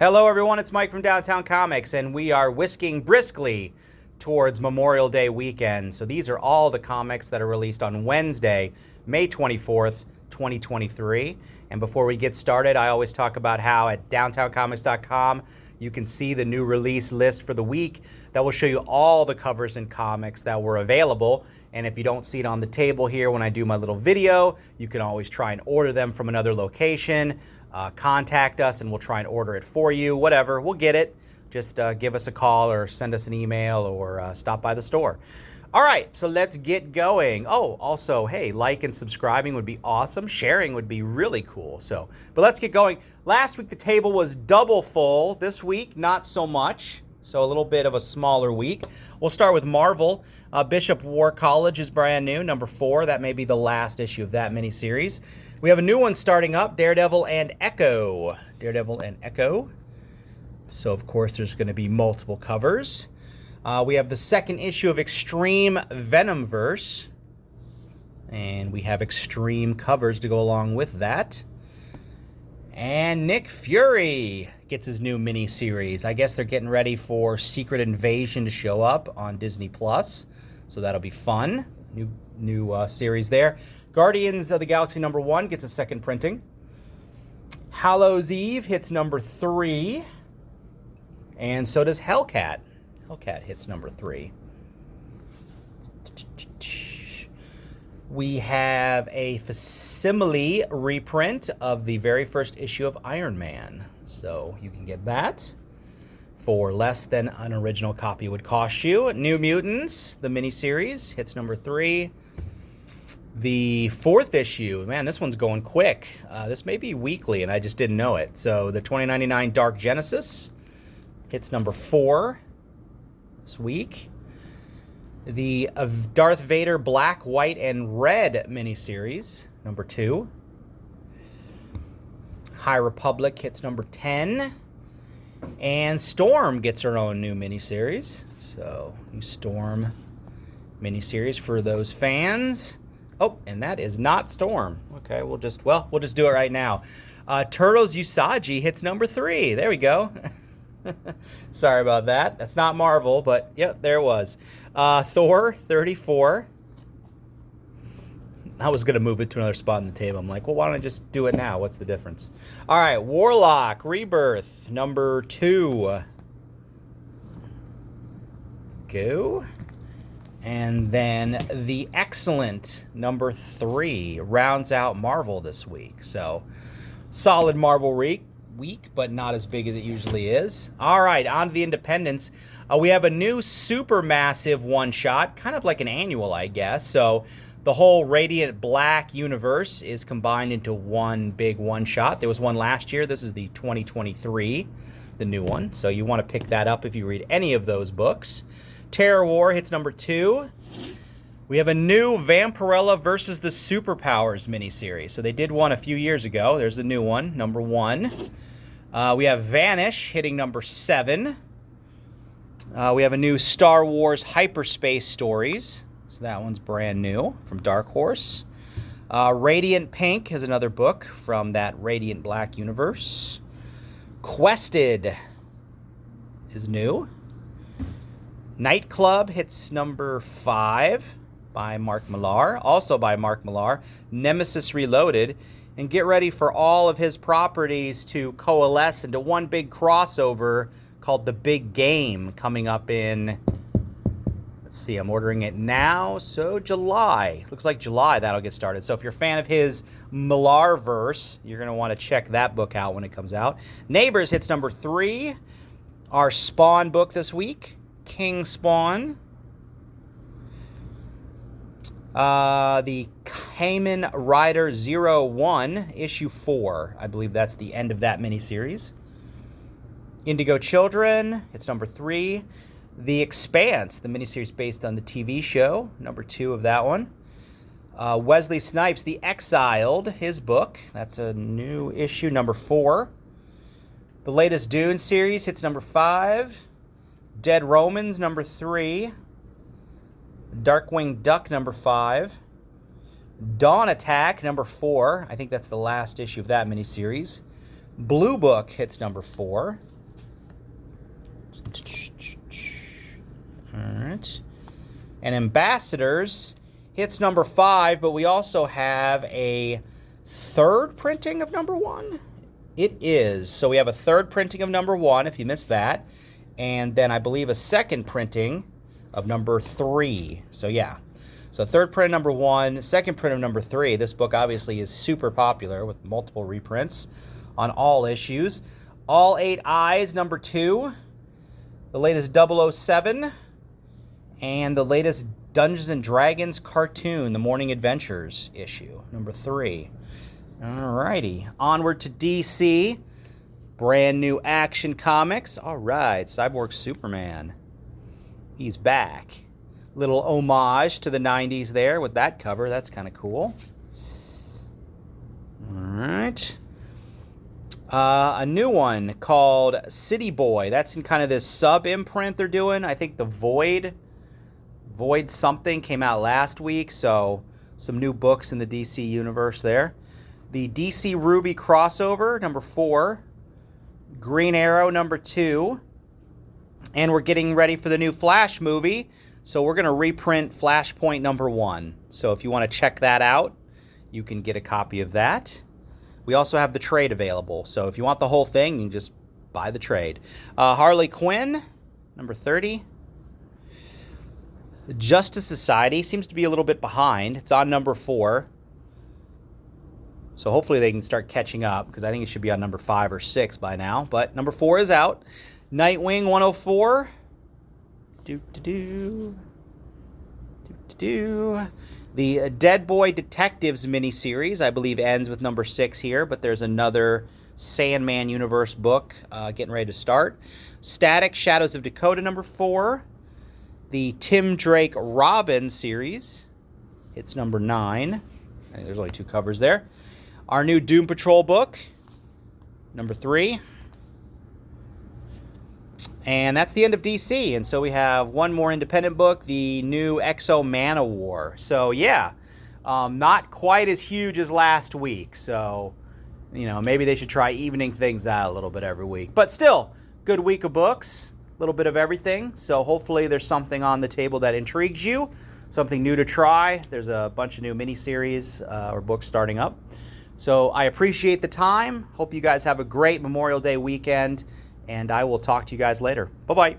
Hello everyone, it's Mike from Downtown Comics, and we are whisking briskly towards Memorial Day weekend. So these are all the comics that are released on Wednesday, May 24th, 2023. And before we get started, I always talk about how at downtowncomics.com you can see the new release list for the week that will show you all the covers and comics that were available. And if you don't see it on the table here when I do my little video, you can always try and order them from another location. Contact us and we'll try and order it for you. Whatever, we'll get it. Just give us a call or send us an email or stop by the store. All right, so let's get going. Oh, also, hey, like and subscribing would be awesome. Sharing would be really cool. But let's get going. Last week the table was double full. This week, not so much. So a little bit of a smaller week. We'll start with Marvel. Bishop War College is brand new, number 4. That may be the last issue of that miniseries. We have a new one starting up, Daredevil and Echo. Daredevil and Echo. So, of course, there's going to be multiple covers. We have the second issue of Extreme Venomverse. And we have Extreme covers to go along with that. And Nick Fury gets his new mini-series. I guess they're getting ready for Secret Invasion to show up on Disney+. So that'll be fun. New series there. Guardians of the Galaxy number 1 gets a second printing. Hallows' Eve hits number 3. And so does Hellcat. Hellcat hits number 3. We have a facsimile reprint of the very first issue of Iron Man. So you can get that for less than an original copy would cost you. New Mutants, the miniseries, hits number 3. The 4th issue, man, this one's going quick. This may be weekly, and I just didn't know it. So the 2099 Dark Genesis hits number 4 this week. The Darth Vader Black, White, and Red miniseries, number 2. High Republic hits number 10. And Storm gets her own new miniseries. So, new Storm miniseries for those fans. Oh, and that is not Storm. Okay, we'll just do it right now. Turtles Usagi hits number 3. There we go. Sorry about that. That's not Marvel, but yep, there it was. Thor 34. I was going to move it to another spot on the table. I'm like, well, why don't I just do it now? What's the difference? All right, Warlock Rebirth number 2. Go. And then the Excellent number 3 rounds out Marvel this week. So, solid Marvel week, but not as big as it usually is. All right, on to the independents. We have a new supermassive one-shot, kind of like an annual, I guess. So the whole Radiant Black universe is combined into one big one-shot. There was one last year. This is the 2023, the new one. So you want to pick that up if you read any of those books. Terror War hits number 2. We have a new Vampirella versus the Superpowers miniseries. So they did one a few years ago. There's the new one, number 1. We have Vanish hitting number 7. We have a new Star Wars Hyperspace Stories. So that one's brand new from Dark Horse. Radiant Pink is another book from that Radiant Black universe. Quested is new. Nightclub hits number 5 by Mark Millar. Also by Mark Millar. Nemesis Reloaded. And get ready for all of his properties to coalesce into one big crossover called The Big Game coming up in, let's see, I'm ordering it now, so July. Looks like July that'll get started. So if you're a fan of his Millar-verse, you're going to want to check that book out when it comes out. Neighbors hits number 3. Our Spawn book this week, King Spawn. The Kamen Rider 01, issue 4. I believe that's the end of that miniseries. Indigo Children, it's number 3. The Expanse, the miniseries based on the TV show, number 2 of that one. Wesley Snipes, The Exiled, his book. That's a new issue, number 4. The latest Dune series hits number 5. Dead Romans, number 3. Darkwing Duck, number 5. Dawn Attack, number 4. I think that's the last issue of that miniseries. Blue Book hits number 4. All right. And Ambassadors hits number 5, but we also have a third printing of number 1. It is. So we have a third printing of number 1, if you missed that. And then I believe a second printing of number 3. So yeah. So third print of number 1, second print of number 3. This book obviously is super popular with multiple reprints on all issues. All 8 Eyes, number 2. The latest 007. And the latest Dungeons and Dragons cartoon, The Morning Adventures issue, number 3. Alrighty. Onward to DC. Brand new Action Comics. Alright, Cyborg Superman. He's back. Little homage to the 90s there with that cover. That's kind of cool. Alright. A new one called City Boy. That's in kind of this sub-imprint they're doing. I think the Void something came out last week, so some new books in the DC universe there. The DC Ruby crossover, number 4. Green Arrow, number 2. And we're getting ready for the new Flash movie, so we're going to reprint Flashpoint number 1. So if you want to check that out, you can get a copy of that. We also have the trade available, so if you want the whole thing, you can just buy the trade. Harley Quinn, number 30. Justice Society seems to be a little bit behind. It's on number 4. So hopefully they can start catching up, because I think it should be on number 5 or 6 by now. But number 4 is out. Nightwing 104. The Dead Boy Detectives miniseries, I believe, ends with number 6 here, but there's another Sandman Universe book getting ready to start. Static Shadows of Dakota, number 4. The Tim Drake Robin series hits number 9. I think there's only 2 covers there. Our new Doom Patrol book, number 3. And that's the end of DC. And so we have one more independent book, the new Exo Manowar. So yeah, not quite as huge as last week. So, you know, maybe they should try evening things out a little bit every week. But still, good week of books, a little bit of everything. So hopefully there's something on the table that intrigues you, something new to try. There's a bunch of new miniseries or books starting up. So I appreciate the time. Hope you guys have a great Memorial Day weekend. And I will talk to you guys later. Bye-bye.